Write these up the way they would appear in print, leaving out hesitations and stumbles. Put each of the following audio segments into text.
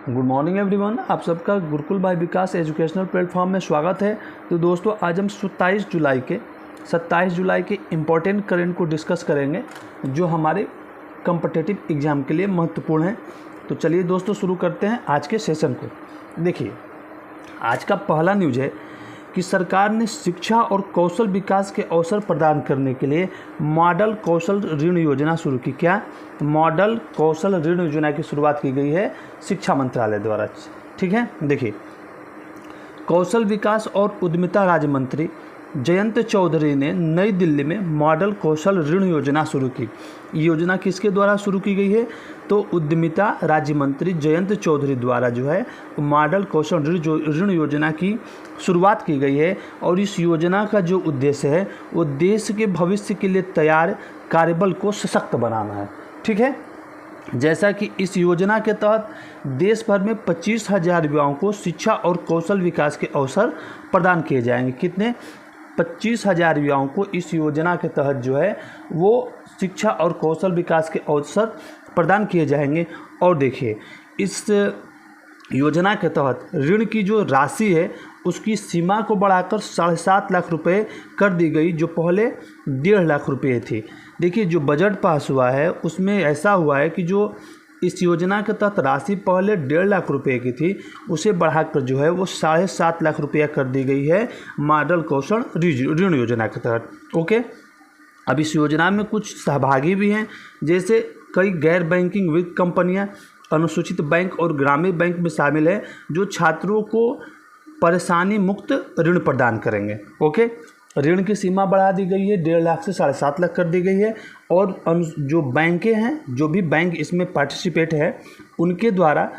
Good morning everyone, आप सबका Gurukul bye विकास educational platform में स्वागत है। तो दोस्तों, आज हम 27 जुलाई के इम्पोर्टेंट करंट को डिस्कस करेंगे जो हमारे कॉम्पिटिटिव एग्ज़ाम के लिए महत्वपूर्ण है। तो चलिए दोस्तों, शुरू करते हैं आज के सेशन को। देखिए, आज का पहला न्यूज़ है कि सरकार ने शिक्षा और कौशल विकास के अवसर प्रदान करने के लिए मॉडल कौशल ऋण योजना शुरू की। क्या? मॉडल कौशल ऋण योजना की शुरुआत की गई है शिक्षा मंत्रालय द्वारा। ठीक है, देखिए, कौशल विकास और उद्यमिता राज्य मंत्री जयंत चौधरी ने नई दिल्ली में मॉडल कौशल ऋण योजना शुरू की। योजना किसके द्वारा शुरू की गई है? तो उद्यमिता राज्य मंत्री जयंत चौधरी द्वारा जो है मॉडल कौशल ऋण योजना की शुरुआत की गई है। और इस योजना का जो उद्देश्य है वो देश के भविष्य के लिए तैयार कार्यबल को सशक्त बनाना है। ठीक है, जैसा कि इस योजना के तहत देश भर में 25,000 युवाओं को शिक्षा और कौशल विकास के अवसर प्रदान किए जाएंगे। कितने? 25,000 युवाओं को इस योजना के तहत जो है वो शिक्षा और कौशल विकास के अवसर प्रदान किए जाएंगे। और देखिए, इस योजना के तहत ऋण की जो राशि है उसकी सीमा को बढ़ाकर 7.5 लाख रुपए कर दी गई, जो पहले 1.5 लाख रुपए थी। देखिए, जो बजट पास हुआ है उसमें ऐसा हुआ है कि जो इस योजना के तहत राशि पहले 1.5 लाख रुपए की थी उसे बढ़ाकर जो है वो 7.5 लाख रुपया कर दी गई है मॉडल कौशल ऋण योजना के तहत। ओके, अब इस योजना में कुछ सहभागी भी हैं, जैसे कई गैर बैंकिंग वित्त कंपनियां, अनुसूचित बैंक और ग्रामीण बैंक में शामिल है, जो छात्रों को परेशानी मुक्त ऋण प्रदान करेंगे। ओके, ऋण की सीमा बढ़ा दी गई है, 1.5 लाख से 7.5 लाख कर दी गई है। और जो बैंकें हैं, जो भी बैंक इसमें पार्टिसिपेट है, उनके द्वारा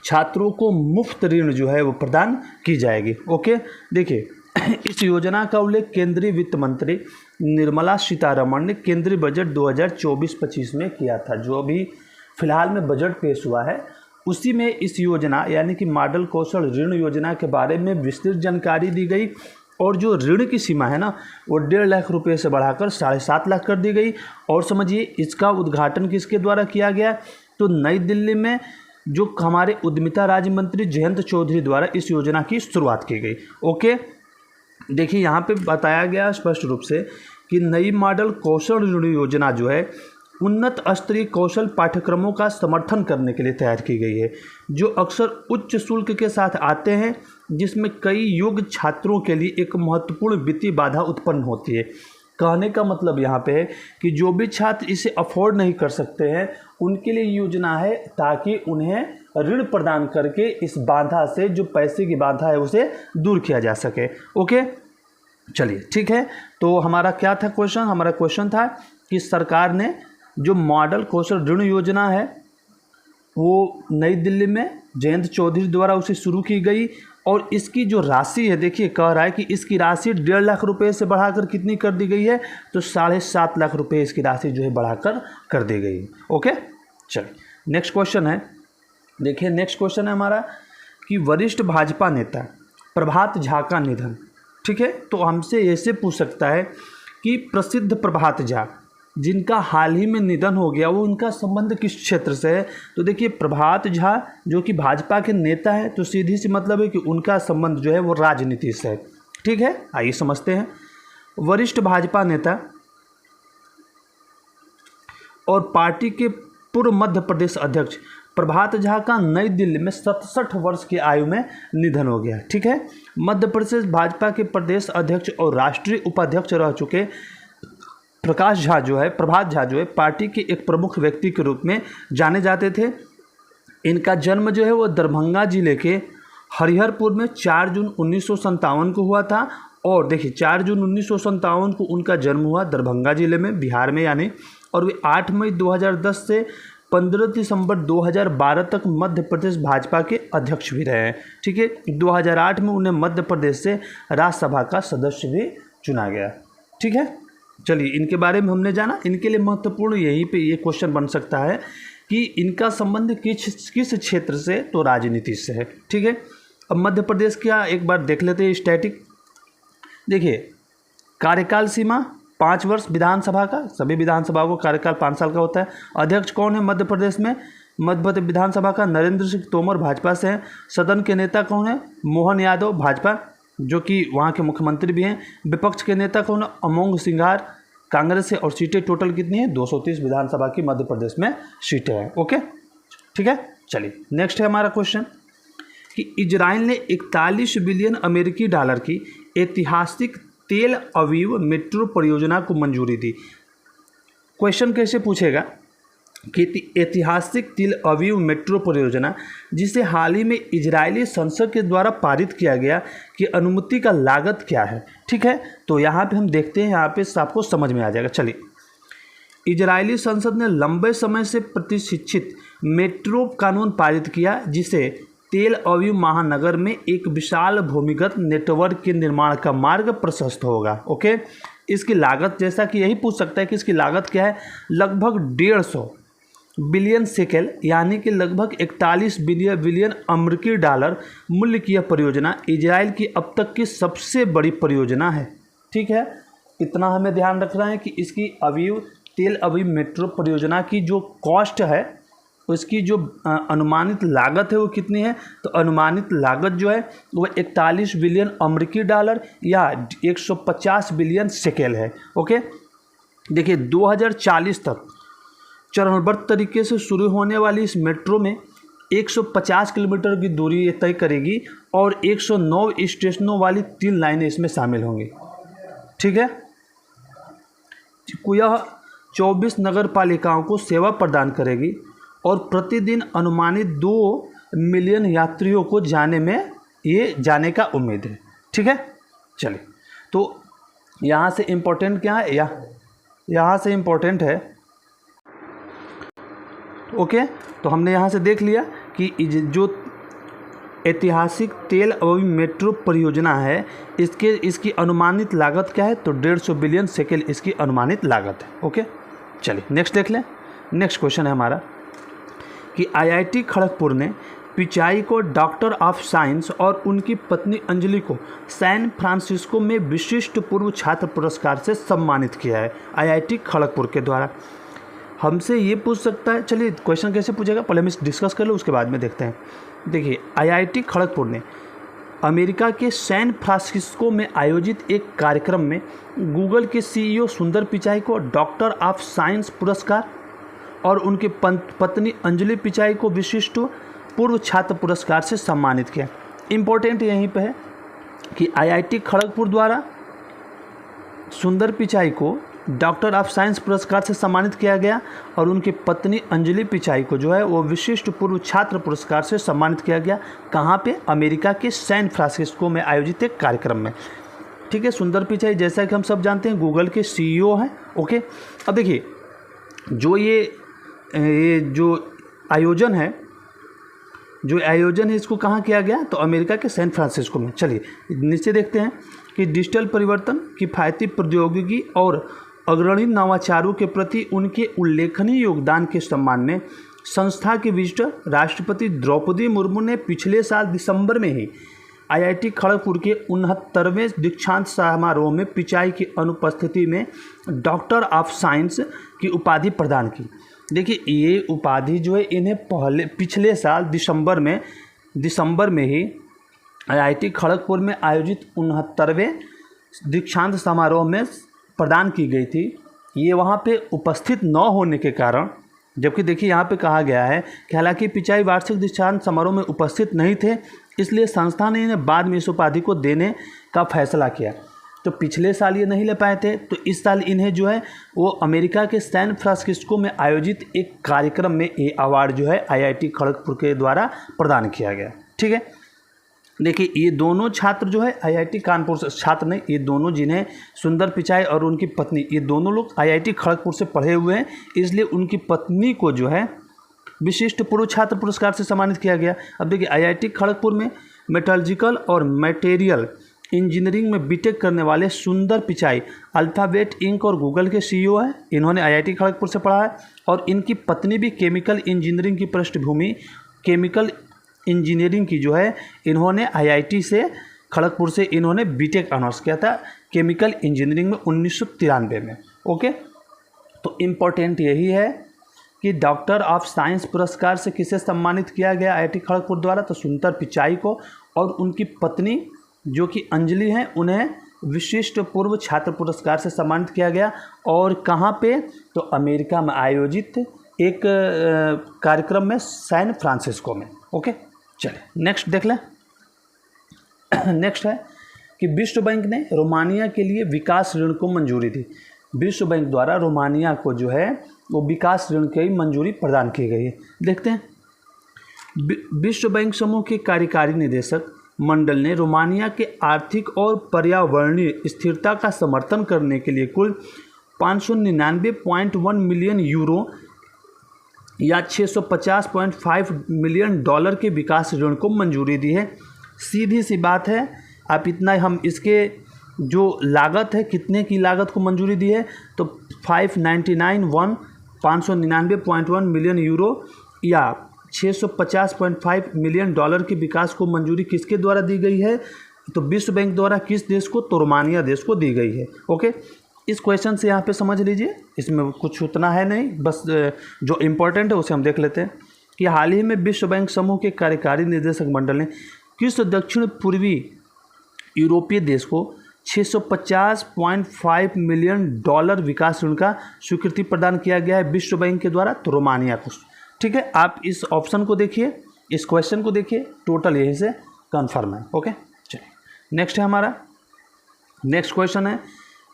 छात्रों को मुफ्त ऋण जो है वो प्रदान की जाएगी। ओके, देखिए, इस योजना का उल्लेख केंद्रीय वित्त मंत्री निर्मला सीतारमण ने केंद्रीय बजट 2024-25 में किया था। जो अभी फिलहाल में बजट पेश हुआ है उसी में इस योजना यानी कि मॉडल कौशल ऋण योजना के बारे में विस्तृत जानकारी दी गई। और जो ऋण की सीमा है ना वो 1.5 लाख रुपए से बढ़ाकर 7.5 लाख कर दी गई। और समझिए, इसका उद्घाटन किसके द्वारा किया गया? तो नई दिल्ली में जो हमारे उद्यमिता राज्य मंत्री जयंत चौधरी द्वारा इस योजना की शुरुआत की गई। ओके, देखिए, यहाँ पे बताया गया स्पष्ट रूप से कि नई मॉडल कौशल ऋण योजना जो है उन्नत स्तरीय कौशल पाठ्यक्रमों का समर्थन करने के लिए तैयार की गई है, जो अक्सर उच्च शुल्क के साथ आते हैं, जिसमें कई योग्य छात्रों के लिए एक महत्वपूर्ण वित्तीय बाधा उत्पन्न होती है। कहने का मतलब यहाँ पे है कि जो भी छात्र इसे अफोर्ड नहीं कर सकते हैं उनके लिए योजना है, ताकि उन्हें ऋण प्रदान करके इस बाधा से, जो पैसे की बाधा है, उसे दूर किया जा सके। ओके, चलिए, ठीक है। तो हमारा क्या था क्वेश्चन? हमारा क्वेश्चन था कि सरकार ने जो मॉडल कौशल ऋण योजना है वो नई दिल्ली में जयंत चौधरी द्वारा उसे शुरू की गई। और इसकी जो राशि है, देखिए, कह रहा है कि इसकी राशि 1.5 लाख रुपए से बढ़ाकर कितनी कर दी गई है? तो 7.5 लाख रुपए इसकी राशि जो है बढ़ाकर कर दी गई है। ओके, चलिए, नेक्स्ट क्वेश्चन है। देखिए, नेक्स्ट क्वेश्चन है हमारा कि वरिष्ठ भाजपा नेता प्रभात झा का निधन। ठीक है, तो हमसे ऐसे पूछ सकता है कि प्रसिद्ध प्रभात झा जिनका हाल ही में निधन हो गया, वो उनका संबंध किस क्षेत्र से है? तो देखिए, प्रभात झा जो कि भाजपा के नेता है, तो सीधी सी मतलब है कि उनका संबंध जो है वो राजनीति से है। ठीक है, आइए समझते हैं। वरिष्ठ भाजपा नेता और पार्टी के पूर्व मध्य प्रदेश अध्यक्ष प्रभात झा का नई दिल्ली में 67 वर्ष की आयु में निधन हो गया। ठीक है, मध्य प्रदेश भाजपा के प्रदेश अध्यक्ष और राष्ट्रीय उपाध्यक्ष रह चुके प्रभात झा जो है पार्टी के एक प्रमुख व्यक्ति के रूप में जाने जाते थे। इनका जन्म जो है वो दरभंगा जिले के हरिहरपुर में 4 जून 1957 को हुआ था। और देखिए, 4 जून 1957 को उनका जन्म हुआ दरभंगा जिले में, बिहार में यानी। और वे 8 मई 2010 से 15 दिसंबर 2012 तक मध्य प्रदेश भाजपा के अध्यक्ष भी रहे हैं। ठीक है, 2008 में उन्हें मध्य प्रदेश से राज्यसभा का सदस्य भी चुना गया। ठीक है, चलिए, इनके बारे में हमने जाना। इनके लिए महत्वपूर्ण यहीं पे ये क्वेश्चन बन सकता है कि इनका संबंध किस क्षेत्र से? तो राजनीति से है। ठीक है, अब मध्य प्रदेश का एक बार देख लेते हैं स्टैटिक। देखिए, कार्यकाल सीमा 5 वर्ष विधानसभा का, सभी विधानसभा को कार्यकाल 5 साल का होता है। अध्यक्ष कौन है मध्य प्रदेश में? मध्य प्रदेश विधानसभा का नरेंद्र सिंह तोमर भाजपा से हैं। सदन के नेता कौन है? मोहन यादव भाजपा, जो कि वहाँ के मुख्यमंत्री भी हैं। विपक्ष के नेता कौन है? अमोंग सिंघार कांग्रेस से। और सीटें टोटल कितनी है? 230 विधानसभा की मध्य प्रदेश में सीटें हैं। ओके, ठीक है। चलिए नेक्स्ट है हमारा क्वेश्चन कि इजराइल ने 41 बिलियन अमेरिकी डॉलर की ऐतिहासिक तेल अवीव मेट्रो परियोजना को मंजूरी दी। क्वेश्चन कैसे पूछेगा कि ऐतिहासिक तेल अवीव मेट्रो परियोजना, जिसे हाल ही में इजरायली संसद के द्वारा पारित किया गया, कि अनुमति का लागत क्या है। ठीक है, तो यहाँ पे हम देखते हैं, यहाँ पे आपको समझ में आ जाएगा। चलिए, इजरायली संसद ने लंबे समय से प्रतीक्षित मेट्रो कानून पारित किया, जिसे तेल अवीव महानगर में एक विशाल भूमिगत नेटवर्क के निर्माण का मार्ग प्रशस्त होगा। ओके, इसकी लागत, जैसा कि यही पूछ सकता है कि इसकी लागत क्या है, लगभग 150 बिलियन शेकेल, यानी कि लगभग 41 बिलियन अमेरिकी डॉलर मूल्य की यह परियोजना इजराइल की अब तक की सबसे बड़ी परियोजना है। ठीक है, इतना हमें ध्यान रखना है कि इसकी तेल अवीव मेट्रो परियोजना की जो कॉस्ट है, उसकी जो अनुमानित लागत है वो कितनी है। तो अनुमानित लागत जो है वो 41 बिलियन अमेरिकी डॉलर या 150 बिलियन शेकेल है। ओके, देखिए 2040 तक चरणबद्ध तरीके से शुरू होने वाली इस मेट्रो में 150 किलोमीटर की दूरी ये तय करेगी और 109 स्टेशनों वाली 3 लाइनें इसमें शामिल होंगी। ठीक है, यह 24 नगर पालिकाओं को सेवा प्रदान करेगी और प्रतिदिन अनुमानित 2 मिलियन यात्रियों को जाने का उम्मीद है। ठीक है, चलिए, तो यहाँ से इम्पोर्टेंट क्या है, यहाँ से इम्पोर्टेंट है। ओके, तो हमने यहाँ से देख लिया कि जो ऐतिहासिक तेल अवीव मेट्रो परियोजना है, इसकी अनुमानित लागत क्या है, तो 150 बिलियन शेकेल इसकी अनुमानित लागत है। ओके, चलिए नेक्स्ट देख लें। नेक्स्ट क्वेश्चन है हमारा कि आईआईटी खड़गपुर ने पिचाई को डॉक्टर ऑफ साइंस और उनकी पत्नी अंजलि को सैन फ्रांसिस्को में विशिष्ट पूर्व छात्र पुरस्कार से सम्मानित किया है, आईआईटी खड़गपुर के द्वारा। हमसे ये पूछ सकता है, चलिए क्वेश्चन कैसे पूछेगा पहले हम डिस्कस कर लो, उसके बाद में देखते हैं। देखिए, आईआईटी खड़गपुर ने अमेरिका के सैन फ्रांसिस्को में आयोजित एक कार्यक्रम में गूगल के सीईओ सुंदर पिचाई को डॉक्टर ऑफ साइंस पुरस्कार और उनकी पत्नी अंजलि पिचाई को विशिष्ट पूर्व छात्र पुरस्कार से सम्मानित किया। इम्पोर्टेंट यहीं पे है कि आईआईटी खड़गपुर द्वारा सुंदर पिचाई को डॉक्टर ऑफ साइंस पुरस्कार से सम्मानित किया गया और उनकी पत्नी अंजलि पिचाई को जो है वो विशिष्ट पूर्व छात्र पुरस्कार से सम्मानित किया गया। कहाँ पे? अमेरिका के सैन फ्रांसिस्को में आयोजित एक कार्यक्रम में। ठीक है, सुंदर पिचाई जैसा कि हम सब जानते हैं गूगल के सीईओ हैं। ओके, अब देखिए जो ये जो आयोजन है इसको कहाँ किया गया, तो अमेरिका के सैन फ्रांसिस्को में। चलिए नीचे देखते हैं कि डिजिटल परिवर्तन, किफ़ायती प्रौद्योगिकी और अग्रणी नवाचारों के प्रति उनके उल्लेखनीय योगदान के सम्मान में संस्था के विजिटर राष्ट्रपति द्रौपदी मुर्मू ने पिछले साल दिसंबर में ही आईआईटी खड़गपुर के 69वें दीक्षांत समारोह में पिचाई की अनुपस्थिति में डॉक्टर ऑफ साइंस की उपाधि प्रदान की। देखिए, ये उपाधि जो है इन्हें पिछले साल दिसंबर में ही आईआईटी खड़गपुर में आयोजित 69वें दीक्षांत समारोह में प्रदान की गई थी। ये वहाँ पे उपस्थित न होने के कारण, जबकि देखिए यहाँ पे कहा गया है कि हालांकि पिचाई वार्षिक दीक्षांत समारोह में उपस्थित नहीं थे, इसलिए संस्था ने इन्हें बाद में इस उपाधि को देने का फैसला किया। तो पिछले साल ये नहीं ले पाए थे, तो इस साल इन्हें जो है वो अमेरिका के सैन फ्रांसिस्को में आयोजित एक कार्यक्रम में ये अवार्ड जो है आईआईटी खड़गपुर के द्वारा प्रदान किया गया। ठीक है, देखिए ये दोनों छात्र जो है आईआईटी कानपुर से, छात्र नहीं, ये दोनों जिन्हें सुंदर पिचाई और उनकी पत्नी, ये दोनों लोग आईआईटी खड़गपुर से पढ़े हुए हैं, इसलिए उनकी पत्नी को जो है विशिष्ट पूर्व छात्र पुरस्कार से सम्मानित किया गया। अब देखिए आईआईटी खड़गपुर में मेटलर्जिकल और मटेरियल इंजीनियरिंग में बीटेक करने वाले सुंदर पिचाई अल्फ़ाबेट इंक और गूगल के सीईओ हैं। इन्होंने आईआईटी खड़गपुर से पढ़ा है और इनकी पत्नी भी केमिकल इंजीनियरिंग की पृष्ठभूमि, केमिकल इंजीनियरिंग की जो है इन्होंने आईआईटी से खड़गपुर से इन्होंने बीटेक ऑनर्स किया था केमिकल इंजीनियरिंग में 1993 में। ओके, तो इम्पोर्टेंट यही है कि डॉक्टर ऑफ साइंस पुरस्कार से किसे सम्मानित किया गया आईआईटी खड़गपुर द्वारा? तो सुंदर पिचाई को, और उनकी पत्नी जो कि अंजलि हैं उन्हें विशिष्ट पूर्व छात्र पुरस्कार से सम्मानित किया गया। और कहाँ पे? तो अमेरिका में आयोजित एक कार्यक्रम में, सैन फ्रांसिस्को में। ओके, चलिए नेक्स्ट देख लें। नेक्स्ट है कि विश्व बैंक ने रोमानिया के लिए विकास ऋण को मंजूरी दी। विश्व बैंक द्वारा रोमानिया को जो है वो विकास ऋण की मंजूरी प्रदान की गई है। देखते हैं, विश्व बैंक समूह के कार्यकारी निदेशक मंडल ने रोमानिया के आर्थिक और पर्यावरणीय स्थिरता का समर्थन करने के लिए कुल 599.1 मिलियन यूरो या $650.5 मिलियन के विकास ऋण को मंजूरी दी है। सीधी सी बात है, आप इतना हम इसके जो लागत है, कितने की लागत को मंजूरी दी है, तो 599.1 मिलियन यूरो या $650.5 मिलियन के विकास को मंजूरी किसके द्वारा दी गई है? तो विश्व बैंक द्वारा। किस देश को? तो रोमानिया देश को दी गई है। ओके, इस क्वेश्चन से यहाँ पे समझ लीजिए, इसमें कुछ उतना है नहीं, बस जो इम्पोर्टेंट है उसे हम देख लेते हैं कि हाल ही में विश्व बैंक समूह के कार्यकारी निदेशक मंडल ने किस दक्षिण पूर्वी यूरोपीय देश को $650.5 मिलियन विकास ऋण का स्वीकृति प्रदान किया गया है विश्व बैंक के द्वारा? तो रोमानिया को। ठीक है, आप इस ऑप्शन को देखिए, इस क्वेश्चन को देखिए, टोटल यहीं से कन्फर्म है। ओके, चलिए नेक्स्ट है हमारा। नेक्स्ट क्वेश्चन है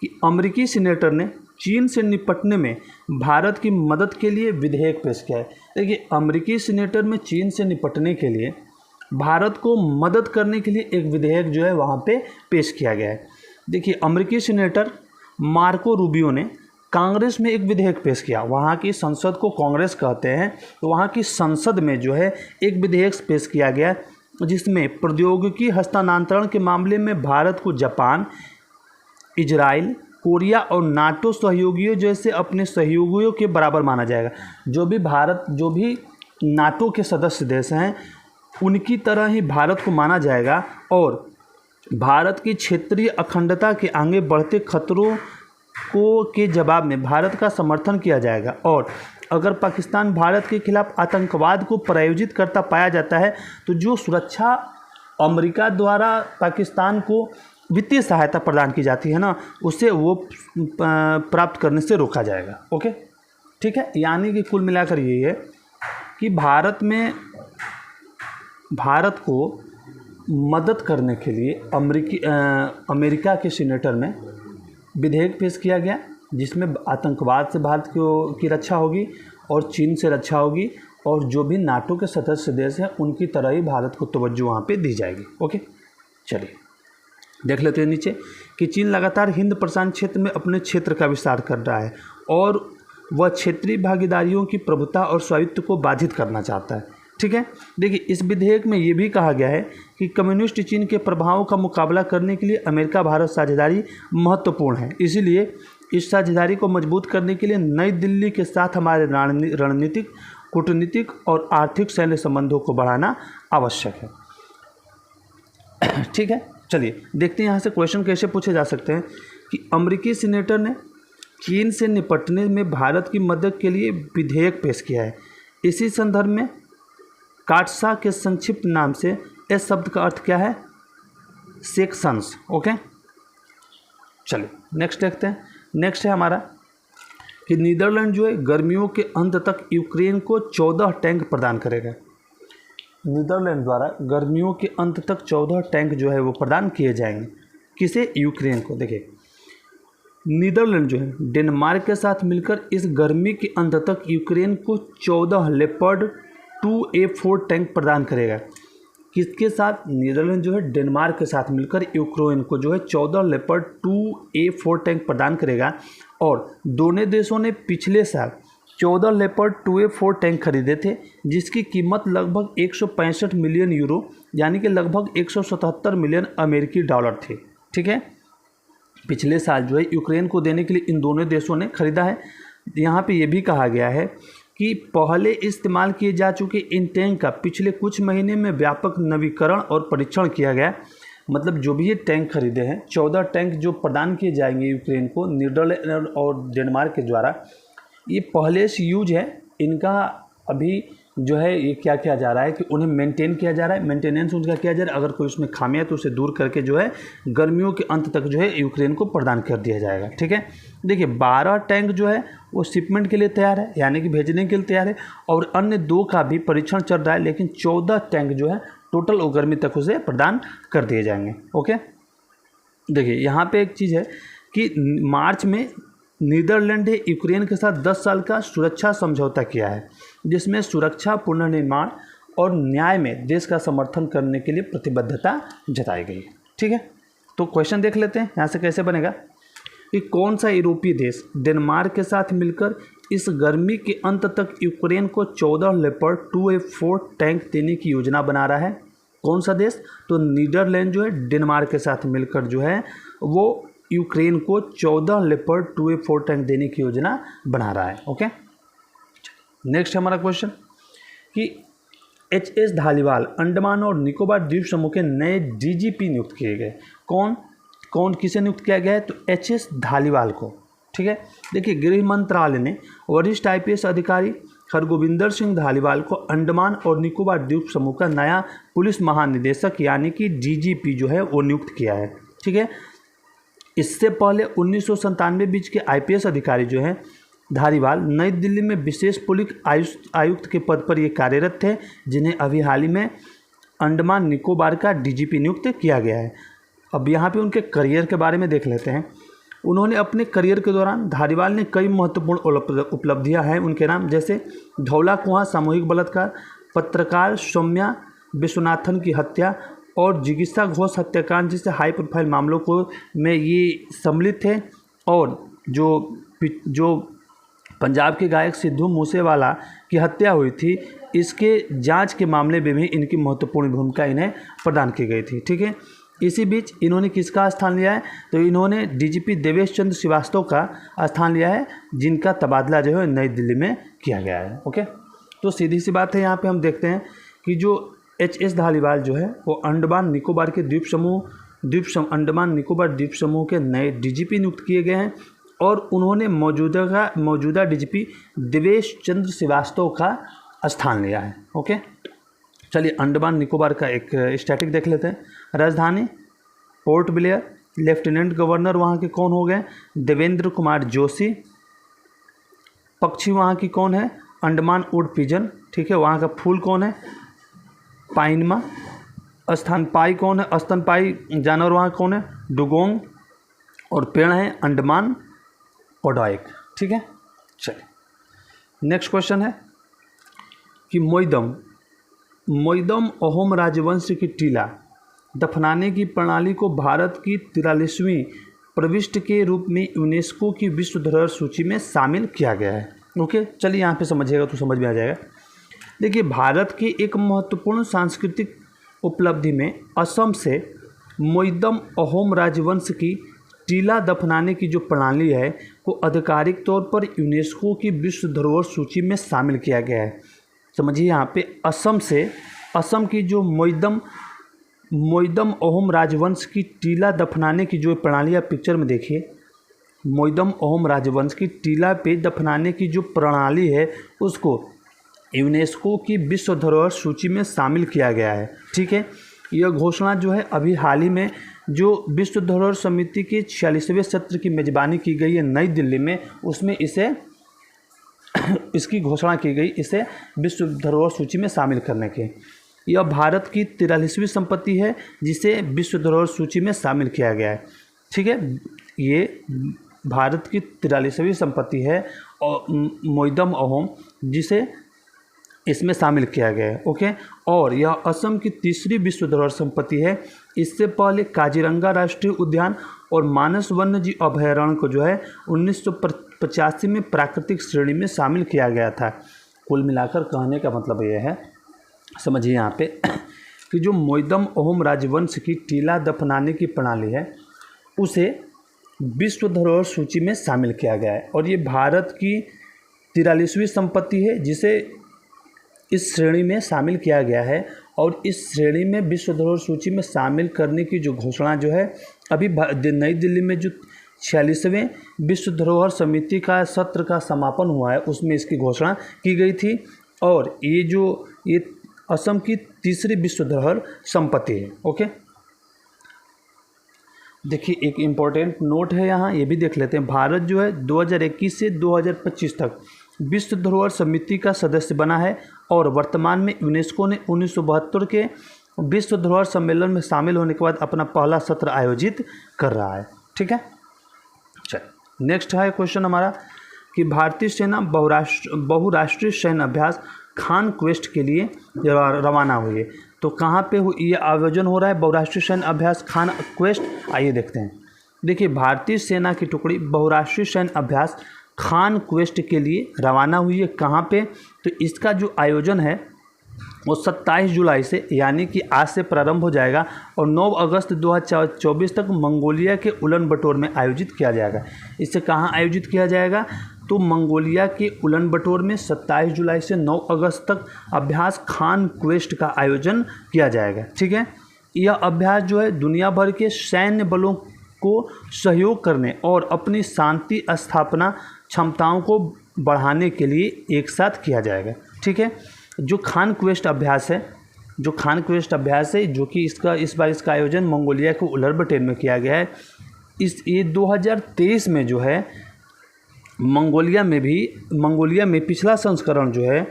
कि अमेरिकी सीनेटर ने चीन से निपटने में भारत की मदद के लिए विधेयक पेश किया है। देखिए, अमेरिकी सीनेटर में चीन से निपटने के लिए भारत को मदद करने के लिए एक विधेयक जो है वहाँ पे पेश किया गया है। देखिए, अमेरिकी सीनेटर मार्को रूबियो ने कांग्रेस में एक विधेयक पेश किया। वहाँ की संसद को कांग्रेस कहते हैं, तो वहाँ की संसद में जो है एक विधेयक पेश किया गया जिसमें प्रौद्योगिकी हस्तांतरण के मामले में भारत को जापान, इजराइल, कोरिया और नाटो सहयोगियों जैसे अपने सहयोगियों के बराबर माना जाएगा। जो भी नाटो के सदस्य देश हैं उनकी तरह ही भारत को माना जाएगा और भारत की क्षेत्रीय अखंडता के आगे बढ़ते खतरों के जवाब में भारत का समर्थन किया जाएगा। और अगर पाकिस्तान भारत के खिलाफ आतंकवाद को प्रायोजित करता पाया जाता है तो जो सुरक्षा अमेरिका द्वारा पाकिस्तान को वित्तीय सहायता प्रदान की जाती है ना, उसे वो प्राप्त करने से रोका जाएगा। ओके, ठीक है, यानी कि कुल मिलाकर यही है कि भारत को मदद करने के लिए अमेरिका के सीनेटर में विधेयक पेश किया गया जिसमें आतंकवाद से भारत की रक्षा होगी और चीन से रक्षा होगी और जो भी नाटो के सदस्य देश हैं उनकी तरह ही भारत को तवज्जो वहाँ पे दी जाएगी। ओके, चलिए देख लेते हैं नीचे कि चीन लगातार हिंद प्रशांत क्षेत्र में अपने क्षेत्र का विस्तार कर रहा है और वह क्षेत्रीय भागीदारियों की प्रभुता और स्वायत्त को बाधित करना चाहता है। ठीक है, देखिए, इस विधेयक में ये भी कहा गया है कि कम्युनिस्ट चीन के प्रभावों का मुकाबला करने के लिए अमेरिका भारत साझेदारी महत्वपूर्ण है। इसीलिए इस साझेदारी को मजबूत करने के लिए नई दिल्ली के साथ हमारे रणनीतिक, कूटनीतिक और आर्थिक सैन्य संबंधों को बढ़ाना आवश्यक है। ठीक है, चलिए देखते हैं यहाँ से क्वेश्चन कैसे पूछे जा सकते हैं कि अमेरिकी सीनेटर ने चीन से निपटने में भारत की मदद के लिए विधेयक पेश किया है। इसी संदर्भ में काटसा के संक्षिप्त नाम से इस शब्द का अर्थ क्या है? सेक्शंस। ओके, चलिए नेक्स्ट देखते हैं। नेक्स्ट है हमारा कि नीदरलैंड जो है गर्मियों के अंत तक यूक्रेन को 14 टैंक प्रदान करेगा। नीदरलैंड द्वारा गर्मियों के अंत तक 14 टैंक जो है वो प्रदान किए जाएंगे। किसे? यूक्रेन को। देखिए, नीदरलैंड जो है डेनमार्क के साथ मिलकर इस गर्मी के अंत तक यूक्रेन को 14 लेपर्ड 2A4 टैंक प्रदान करेगा। किसके साथ? नीदरलैंड जो है डेनमार्क के साथ मिलकर यूक्रेन को जो है 14 लेपर्ड 2A4 टैंक प्रदान करेगा। और दोनों देशों ने पिछले साल 14 लेपर्ड 2A4 टैंक खरीदे थे जिसकी कीमत लगभग 165 मिलियन यूरो यानी कि लगभग 177 मिलियन अमेरिकी डॉलर थी। ठीक है, पिछले साल जो है यूक्रेन को देने के लिए इन दोनों देशों ने खरीदा है। यहाँ पे ये भी कहा गया है कि पहले इस्तेमाल किए जा चुके इन टैंक का पिछले कुछ महीने में व्यापक नवीकरण और परीक्षण किया गया। मतलब जो भी ये टैंक खरीदे हैं, 14 टैंक जो प्रदान किए जाएंगे यूक्रेन को नीदरलैंड और डेनमार्क के द्वारा, ये पहले से यूज है, इनका अभी जो है ये क्या किया जा रहा है कि उन्हें मेंटेन किया जा रहा है, मेंटेनेंस उनका किया जा रहा है। अगर कोई उसमें खामियां तो उसे दूर करके जो है गर्मियों के अंत तक जो है यूक्रेन को प्रदान कर दिया जाएगा। ठीक है, देखिए 12 टैंक जो है वो शिपमेंट के लिए तैयार है, यानी कि भेजने के लिए तैयार है, और अन्य 2 का भी परीक्षण चल रहा है, लेकिन 14 टैंक जो है टोटल गर्मी तक उसे प्रदान कर दिए जाएंगे। ओके, देखिए यहाँ पे एक चीज़ है कि मार्च में नीदरलैंड ने यूक्रेन के साथ 10 साल का सुरक्षा समझौता किया है, जिसमें सुरक्षा, पुनर्निर्माण और न्याय में देश का समर्थन करने के लिए प्रतिबद्धता जताई गई है। ठीक है, तो क्वेश्चन देख लेते हैं यहाँ से कैसे बनेगा कि कौन सा यूरोपीय देश डेनमार्क के साथ मिलकर इस गर्मी के अंत तक यूक्रेन को 14 लेपर्ड 2A4 टैंक देने की योजना बना रहा है। कौन सा देश? तो नीदरलैंड जो है डेनमार्क के साथ मिलकर जो है वो यूक्रेन को 14 लेपर्ड 2A4 टैंक देने की योजना बना रहा है। ओके, नेक्स्ट हमारा क्वेश्चन कि HS धालीवाल अंडमान और निकोबार द्वीप समूह के नए DGP नियुक्त किए गए। कौन किसे नियुक्त किया गया है? तो HS धालीवाल को। ठीक है, देखिए गृह मंत्रालय ने वरिष्ठ IPS अधिकारी हरगोविंदर सिंह धालीवाल को अंडमान और निकोबार द्वीप समूह का नया पुलिस महानिदेशक यानी कि DGP जो है वो नियुक्त किया है। ठीक है, इससे पहले 1997 बीच के IPS अधिकारी जो हैं धारीवाल नई दिल्ली में विशेष पुलिस आयुक्त के पद पर ये कार्यरत थे, जिन्हें अभी हाल ही में अंडमान निकोबार का DGP नियुक्त किया गया है। अब यहाँ पे उनके करियर के बारे में देख लेते हैं। उन्होंने अपने करियर के दौरान धारीवाल ने कई महत्वपूर्ण उपलब्धियां हैं उनके नाम, जैसे धौला कुआं सामूहिक बलात्कार, पत्रकार सौम्या विश्वनाथन की हत्या और जिगीषा घोष हत्याकांड जैसे हाई प्रोफाइल मामलों को में ये सम्मिलित थे, और जो पंजाब के गायक सिद्धू मूसेवाला की हत्या हुई थी, इसके जांच के मामले में भी इनकी महत्वपूर्ण भूमिका इन्हें प्रदान की गई थी। ठीक है, इसी बीच इन्होंने किसका स्थान लिया है? तो इन्होंने DGP देवेश चंद्र श्रीवास्तव का स्थान लिया है, जिनका तबादला जो है नई दिल्ली में किया गया है। ओके, तो सीधी सी बात है, यहाँ पे हम देखते हैं कि जो HS धालीवाल जो है वो अंडमान निकोबार के अंडमान निकोबार द्वीप समूह के नए DGP नियुक्त किए गए हैं, और उन्होंने मौजूदा DGP देवेश चंद्र श्रीवास्तव का स्थान लिया है। ओके, चलिए अंडमान निकोबार का एक स्टैटिक देख लेते हैं। राजधानी पोर्ट ब्लेयर, लेफ्टिनेंट गवर्नर वहाँ के कौन हो गए? देवेंद्र कुमार जोशी। पक्षी वहाँ की कौन है? Andaman would pigeon. ठीक है, वहाँ का फूल कौन है? पाइनमा। स्तनपायी कौन है? स्तनपायी जानवर वहाँ कौन है? डुगोंग। और पेड़ है अंडमान पोडोइक। ठीक है, चलिए नेक्स्ट क्वेश्चन है कि मोइदम अहोम राजवंश की टीला दफनाने की प्रणाली को भारत की 43वीं प्रविष्टि के रूप में यूनेस्को की विश्व धरोहर सूची में शामिल किया गया है। ओके, चलिए यहाँ पे समझिएगा तो समझ में आ जाएगा। देखिए, भारत की एक महत्वपूर्ण सांस्कृतिक उपलब्धि में असम से मोइदम अहोम राजवंश की टीला दफनाने की जो प्रणाली है वो आधिकारिक तौर पर यूनेस्को की विश्व धरोहर सूची में शामिल किया गया है। समझिए, यहाँ पे असम की जो मोइदम अहोम राजवंश की टीला दफनाने की जो प्रणाली आप पिक्चर में देखिए, मोइदम अहोम राजवंश की टीला पे दफनाने की जो प्रणाली है उसको यूनेस्को की विश्व धरोहर सूची में शामिल किया गया है। ठीक है, यह घोषणा जो है अभी हाल ही में जो विश्व धरोहर समिति के 46वें सत्र की मेज़बानी की गई है नई दिल्ली में, उसमें इसकी घोषणा की गई, इसे विश्व धरोहर सूची में शामिल करने के। यह भारत की 43वीं संपत्ति है जिसे विश्व धरोहर सूची में शामिल किया गया है। ठीक है, ये भारत की 43वीं संपत्ति है और मोइदम अहोम जिसे इसमें शामिल किया गया है। ओके, और यह असम की 3री विश्व धरोहर संपत्ति है। इससे पहले काजीरंगा राष्ट्रीय उद्यान और मानस वन्यजीव अभयारण्य को जो है 1985 में प्राकृतिक श्रेणी में शामिल किया गया था। कुल मिलाकर कहने का मतलब यह है, समझिए यहाँ पे कि जो मोइदम अहोम राजवंश की टीला दफनाने की प्रणाली है उसे विश्व धरोहर सूची में शामिल किया गया है, और ये भारत की 43वीं संपत्ति है जिसे इस श्रेणी में शामिल किया गया है। और इस श्रेणी में विश्व धरोहर सूची में शामिल करने की जो घोषणा जो है अभी नई दिल्ली में जो 46वें विश्व धरोहर समिति का सत्र का समापन हुआ है, उसमें इसकी घोषणा की गई थी। और ये असम की तीसरी विश्व धरोहर संपत्ति है। ओके, देखिए एक इम्पॉर्टेंट नोट है यहाँ, ये भी देख लेते हैं। भारत जो है 2021 से 2025 तक विश्व धरोहर समिति का सदस्य बना है और वर्तमान में यूनेस्को ने 1972 के विश्व धरोहर सम्मेलन में शामिल होने के बाद अपना पहला सत्र आयोजित कर रहा है। ठीक है, चल नेक्स्ट है क्वेश्चन हमारा कि भारतीय सेना बहुराष्ट्रीय सैन्य अभ्यास खान क्वेस्ट के लिए रवाना हुई है। तो कहाँ पे ये आयोजन हो रहा है बहुराष्ट्रीय सैन्य अभ्यास खान क्वेस्ट, आइए देखते हैं। देखिए भारतीय सेना की टुकड़ी बहुराष्ट्रीय सैन्य अभ्यास खान क्वेस्ट के लिए रवाना हुई है। कहाँ पे? तो इसका जो आयोजन है वो 27 जुलाई से यानी कि आज से प्रारंभ हो जाएगा और 9 अगस्त 2024 तक मंगोलिया के उलन बटोर में आयोजित किया जाएगा। इसे कहाँ आयोजित किया जाएगा? तो मंगोलिया के उलन बटोर में 27 जुलाई से 9 अगस्त तक अभ्यास खान क्वेस्ट का आयोजन किया जाएगा। ठीक है, यह अभ्यास जो है दुनिया भर के सैन्य बलों को सहयोग करने और अपनी शांति स्थापना क्षमताओं को बढ़ाने के लिए एक साथ किया जाएगा। ठीक है, जो खान क्वेस्ट अभ्यास है जो कि इस बार इसका आयोजन मंगोलिया के उलन-बटोर में किया गया है। ये 2023 में जो है मंगोलिया में पिछला संस्करण जो है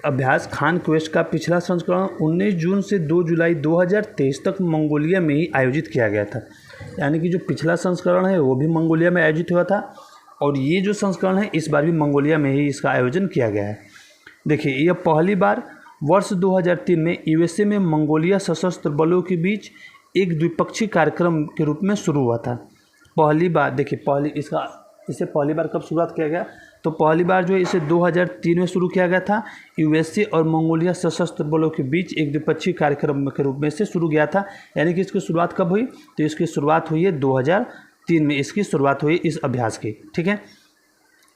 अभ्यास खान क्वेस्ट का पिछला संस्करण 19 जून से 2 जुलाई 2023 तक मंगोलिया में ही आयोजित किया गया था। यानी कि जो पिछला संस्करण है वो भी मंगोलिया में आयोजित हुआ था और ये जो संस्करण है इस बार भी मंगोलिया में ही इसका आयोजन किया गया है। देखिए यह पहली बार वर्ष 2003 में यूएसए में मंगोलिया सशस्त्र बलों के बीच एक द्विपक्षीय कार्यक्रम के रूप में शुरू हुआ था। पहली बार देखिए इसे पहली बार कब शुरुआत किया गया? तो पहली बार जो है इसे 2003 में शुरू किया गया था। यूएसए और मंगोलिया सशस्त्र बलों के बीच एक द्विपक्षीय कार्यक्रम के रूप में से शुरू किया था। यानी कि इसकी शुरुआत कब हुई? तो इसकी शुरुआत हुई है 2003 में इसकी शुरुआत हुई इस अभ्यास की। ठीक है,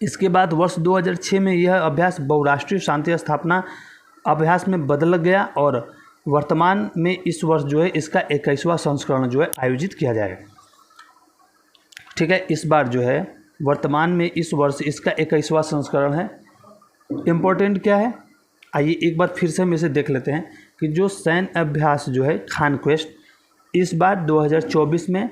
इसके बाद वर्ष 2006 में यह अभ्यास बहुराष्ट्रीय शांति स्थापना अभ्यास में बदल गया और वर्तमान में इस वर्ष जो है इसका 21वां संस्करण जो है आयोजित किया जाएगा। ठीक है, इस बार जो है वर्तमान में इस वर्ष इसका 21वां संस्करण है। इम्पोर्टेंट क्या है, आइए एक बार फिर से हम इसे देख लेते हैं कि जो सैन्य अभ्यास जो है खान क्वेस्ट इस बार 2024 में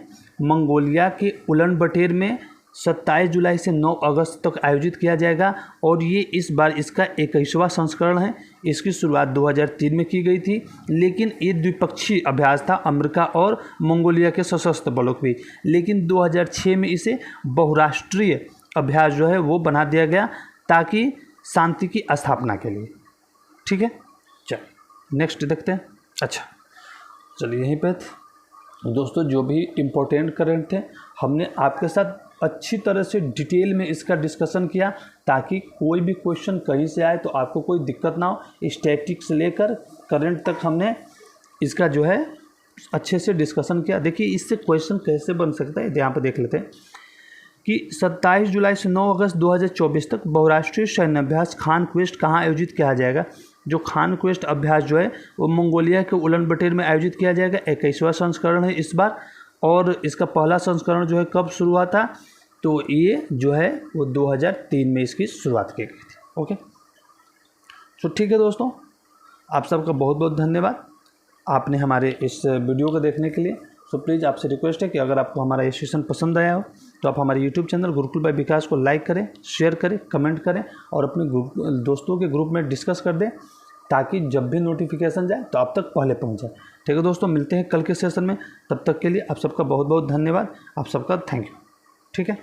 मंगोलिया के उलन बटोर में 27 जुलाई से 9 अगस्त तक आयोजित किया जाएगा और ये इस बार इसका 21वां संस्करण है। इसकी शुरुआत 2003 में की गई थी, लेकिन ये द्विपक्षीय अभ्यास था अमेरिका और मंगोलिया के सशस्त्र बलों के बीच। लेकिन 2006 में इसे बहुराष्ट्रीय अभ्यास जो है वो बना दिया गया ताकि शांति की स्थापना के लिए। ठीक है, चलिए नेक्स्ट देखते हैं। अच्छा चलिए यहीं पे दोस्तों जो भी इम्पोर्टेंट करंट थे हमने आपके साथ अच्छी तरह से डिटेल में इसका डिस्कशन किया ताकि कोई भी क्वेश्चन कहीं से आए तो आपको कोई दिक्कत ना हो। स्टैटिक से लेकर करंट तक हमने इसका जो है अच्छे से डिस्कशन किया। देखिए इससे क्वेश्चन कैसे बन सकता है यहाँ पर देख लेते हैं कि 27 जुलाई से 9 अगस्त 2024 तक बहुराष्ट्रीय सैन्य अभ्यास खान क्वेस्ट कहाँ आयोजित किया जाएगा। जो खान क्वेस्ट अभ्यास जो है वो मंगोलिया के उलन बटोर में आयोजित किया जाएगा। 21वां संस्करण है इस बार और इसका पहला संस्करण जो है कब शुरू हुआ था? तो ये जो है वो 2003 में इसकी शुरुआत की गई थी। ओके, तो ठीक है दोस्तों, आप सबका बहुत बहुत धन्यवाद आपने हमारे इस वीडियो को देखने के लिए। सो प्लीज़ आपसे रिक्वेस्ट है कि अगर आपको हमारा ये सेशन पसंद आया हो तो आप हमारे यूट्यूब चैनल गुरुकुल बाय विकास को लाइक करें, शेयर करें, कमेंट करें और अपने दोस्तों के ग्रुप में डिस्कस कर दें ताकि जब भी नोटिफिकेशन जाए तो आप तक पहले पहुंच जाए। ठीक है दोस्तों, मिलते हैं कल के सेशन में। तब तक के लिए आप सबका बहुत बहुत धन्यवाद, आप सबका थैंक यू। ठीक है।